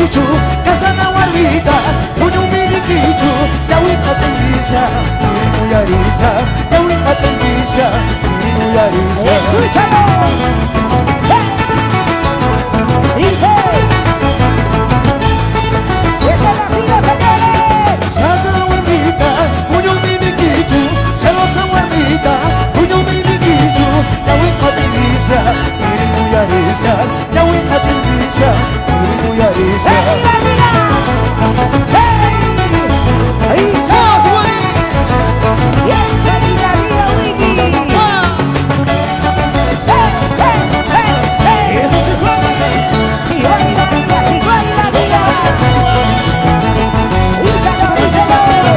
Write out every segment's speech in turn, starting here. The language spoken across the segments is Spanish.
kichu, casa na guarita, puño mini kichu, ya wita tendicia, muy arisa, ya wita tendicia, muy arisa. Escúchalo. Dice. Esta es la fila, señores. Casa na guarita, puño mini kichu, celosa guarita, puño mini kichu, ya wita tendicia, muy arisa, ya wita tendicia, muy arisa. Ahí está. Y enseguida viva Wiki. Eso se fue. Igual y la vida, igual y la vida. Díselo, díselo.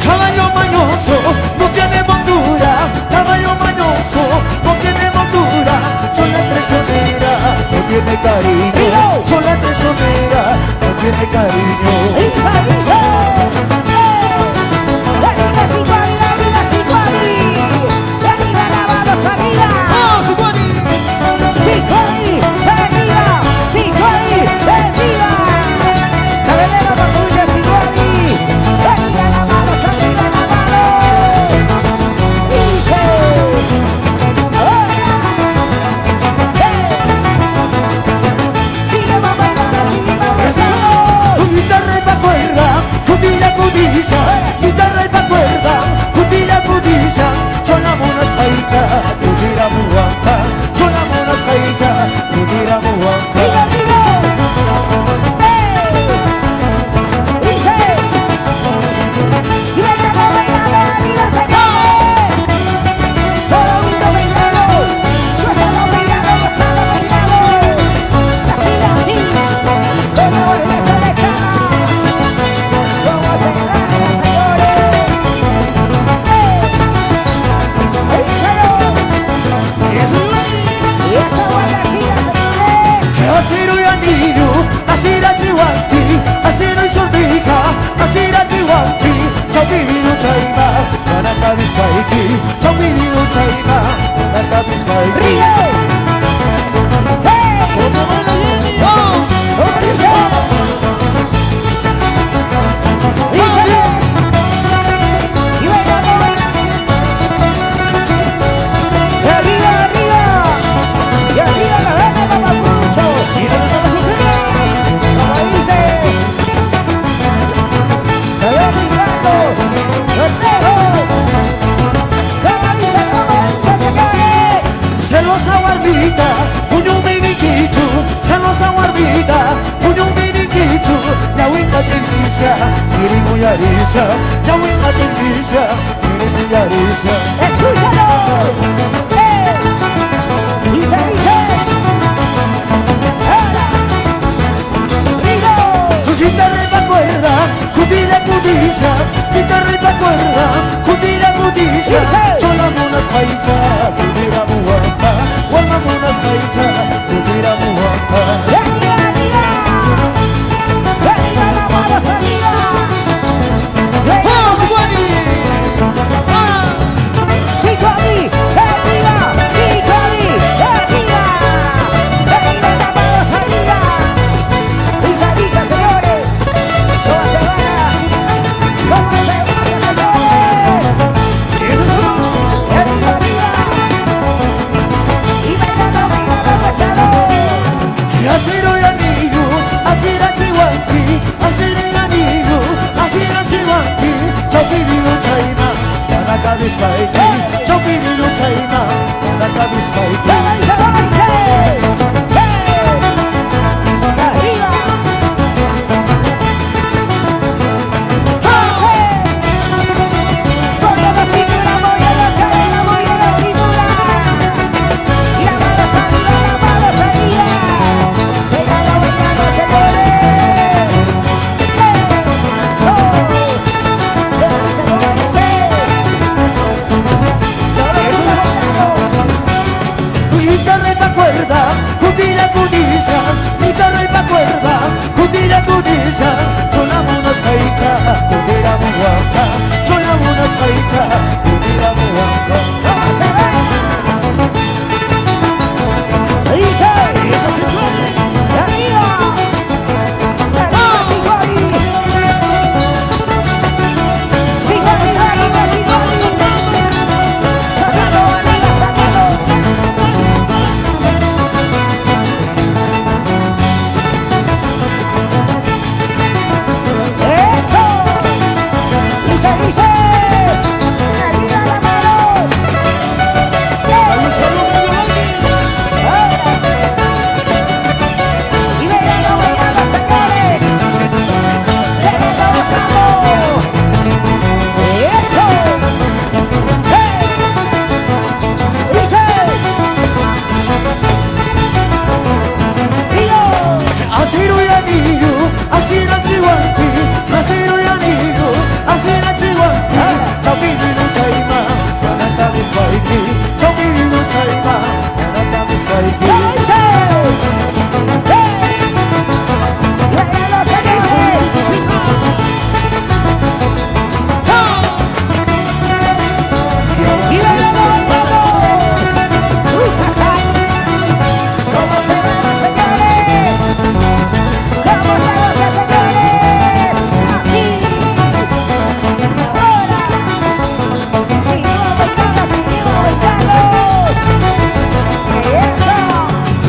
Caballo mañoso, no tiene montura. Caballo mañoso, no tiene montura. Son la traicionera, no tiene cariño. Son la traicionera, no tiene cariño. Isa, Isa. La vida es igual y la vida es igual. La vida lavados arriba. ¡Ah, su Juani! Chicoli, arriba. Chicoli, arriba. Caballero, no tuyo, Chicoli. La vida lavados arriba, lavados. Dice. Ahora. Sigue bailando, sigue bailando. Guitarra y pa' cuerda, cutilla, cutilla. Guitarra y pa' cuerda, cutilla, cutilla. Son las monas paicha, cutilla muampa. Son las monas paicha, cutilla muampa. ¡Viva, viva! ¡Dice! ¡Y bailando, bailando, arriba, señores! ¡Todo el mundo bailando! ¡Gozando, bailando, gozando, bailando! ¡La gira así! ¡Todo el beso de cama! ¡Como se gana, señores! ¡Díselo! ¡Y esta va la gira, señores! Asiro y anillo, asira chihuanti, asiro y soldica, asira chihuanti, chauquirido chaima, manaka bispaiki, chauquirido chaima, manaka bispaiki. ¡Río! ¡Hey! ¡Vamos! ¡Y bailando, bailando! ¡Y arriba, arriba! ¡Y arriba la vena, papapucho! ¡Y no nos vamos a subir! ¡Como dice! ¡Se ve brincando! ¡Los dejo! ¡Como dice, señores! Celosa guardita, puño miniquichu, celosa guardita, puño miniquichu, ya winta chindicia, miri muy arisa, ya winta chindicia, miri muy arisa. ¡Escúchalo! ¡Eh! ¡Dice, dice! ¡Ahora! ¡Rigo! Guitarra y pa' cuerda, cutilla, cutilla, guitarra y pa' cuerda, cutilla, cutilla, son las monas paicha, cutilla muampa, son las monas paicha, cutilla muampa. ¡Y arriba, arriba! ¡Y arriba la mano arriba! ¡Vamos, Juani! ¡Chicoli! ¡Arriba! ¡Chicoli! ¡Arriba! ¡Arriba la mano arriba! ¡Dice, dice, señores! ¿Cómo se gana? ¿Cómo se gana, señores? ¡Y arriba, arriba! ¡Y bailando, bailando, bailando! Asiro y anillo, asira chihuanti, asira y anillo, asira chihuanti, chauquirido chaima, manaka bispaiki, chauquirido chaima, manaka bispaiki. ¡Vamos, dice, vamos, dice! ¡Eh! ¡Arriba! ¡Moviendo la cintura, moviendo la cadera, moviendo la cintura! ¡Y la mano arriba, la mano arriba! ¡Bailando, bailando, señores! Guitarra y pa' cuerda, dice. Arriba la mano. Salud, salud, Y bailando, bailando, señores. Bailando, vamos. Eso. Hey. Dice. Río. Asiru yaniru, asira chiwanti, asiru yaniru, asira chiwanti. Chawinu chaima, anata miswaiki. Chawinu chaima, anata miswaiki.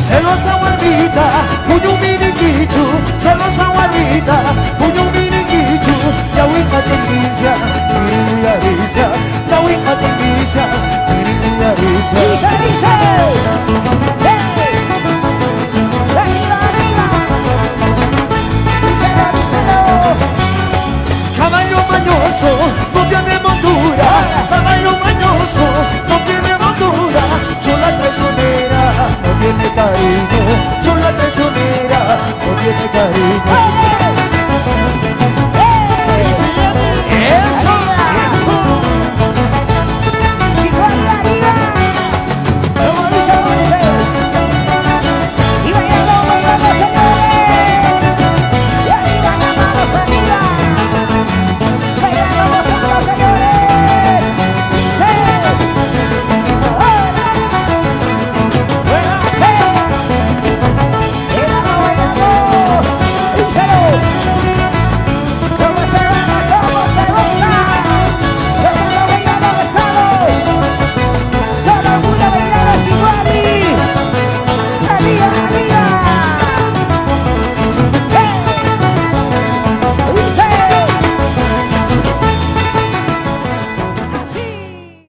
Celosa guardita, puño miniquichu, celosa guardita, puño miniquichu. Ya voy pa' chenguisa, miri arisa, ya voy pa' chenguisa, miri arisa. Caballo mañoso, no tiene montura. Caballo mañoso, no tiene montura. Son la traicionera, no tiene cariño. Son la traicionera, no tiene cariño.